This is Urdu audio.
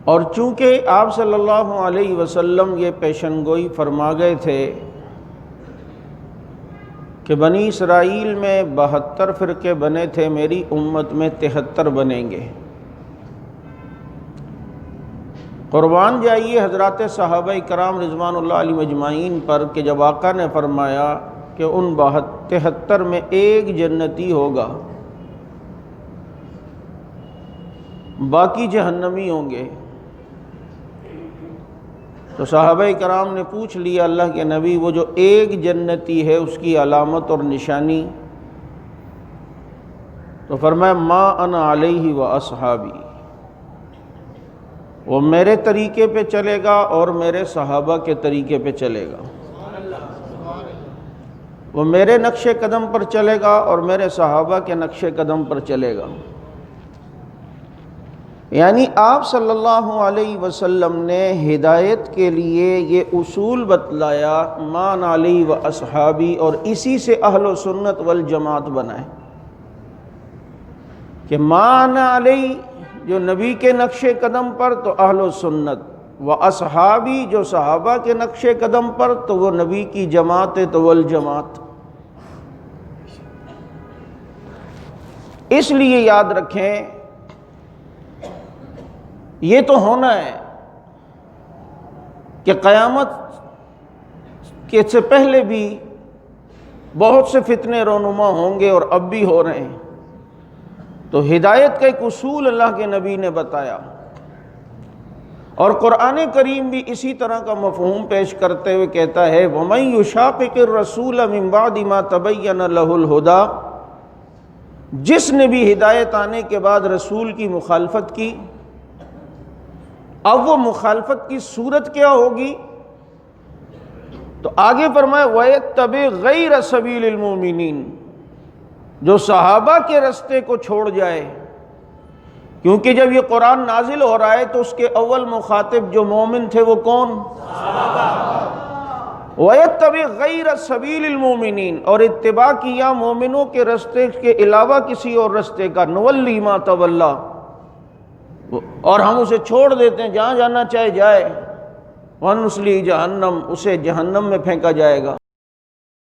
اور چونکہ آپ صلی اللہ علیہ وسلم یہ پیشن گوئی فرما گئے تھے کہ بنی اسرائیل میں 72 فرقے بنے تھے، میری امت میں 73 بنیں گے۔ قربان جائیے حضرات صحابہ کرام رضوان اللہ علیہم اجمعین پر کہ جب آقا نے فرمایا کہ ان 73 میں ایک جنتی ہوگا، باقی جہنمی ہوں گے، تو صحابہ کرام نے پوچھ لیا اللہ کے نبی وہ جو ایک جنتی ہے اس کی علامت اور نشانی؟ تو فرمایا ما انا علیہ و اصحابی، وہ میرے طریقے پہ چلے گا اور میرے صحابہ کے طریقے پہ چلے گا، وہ میرے نقش قدم پر چلے گا اور میرے صحابہ کے نقش قدم پر چلے گا۔ یعنی آپ صلی اللہ علیہ وسلم نے ہدایت کے لیے یہ اصول بتلایا مان علی و اصحابی، اور اسی سے اہل و سنت والجماعت بنائے کہ مان علی جو نبی کے نقش قدم پر تو اہل و سنت، و اصحابی جو صحابہ کے نقش قدم پر تو وہ نبی کی جماعت تو والجماعت۔ اس لیے یاد رکھیں یہ تو ہونا ہے کہ قیامت کے سے پہلے بھی بہت سے فتنے رونما ہوں گے اور اب بھی ہو رہے ہیں، تو ہدایت کا ایک اصول اللہ کے نبی نے بتایا، اور قرآن کریم بھی اسی طرح کا مفہوم پیش کرتے ہوئے کہتا ہے وَمَن يُشَاقِقِ الرَّسُولَ مِن بَعْدِ مَا تَبَيَّنَ لَهُ الْهُدَىٰ، جس نے بھی ہدایت آنے کے بعد رسول کی مخالفت کی، اب وہ مخالفت کی صورت کیا ہوگی؟ تو آگے فرمایا وَيَتَّبِعْ غَيْرَ سَبِيلِ الْمُؤْمِنِينَ، جو صحابہ کے رستے کو چھوڑ جائے، کیونکہ جب یہ قرآن نازل ہو رہا ہے تو اس کے اول مخاطب جو مومن تھے وہ کون؟ صحابہ۔ وَيَتَّبِعْ غَيْرَ سَبِيلِ الْمُؤْمِنِينَ، اور اتباع کیا مومنوں کے رستے کے علاوہ کسی اور رستے کا، نُوَلِّهِ مَا تَوَلَّىٰ، اور ہم اسے چھوڑ دیتے ہیں، جہاں جانا چاہے جائے، وَنُصْلِهِ جہنم، اسے جہنم میں پھینکا جائے گا۔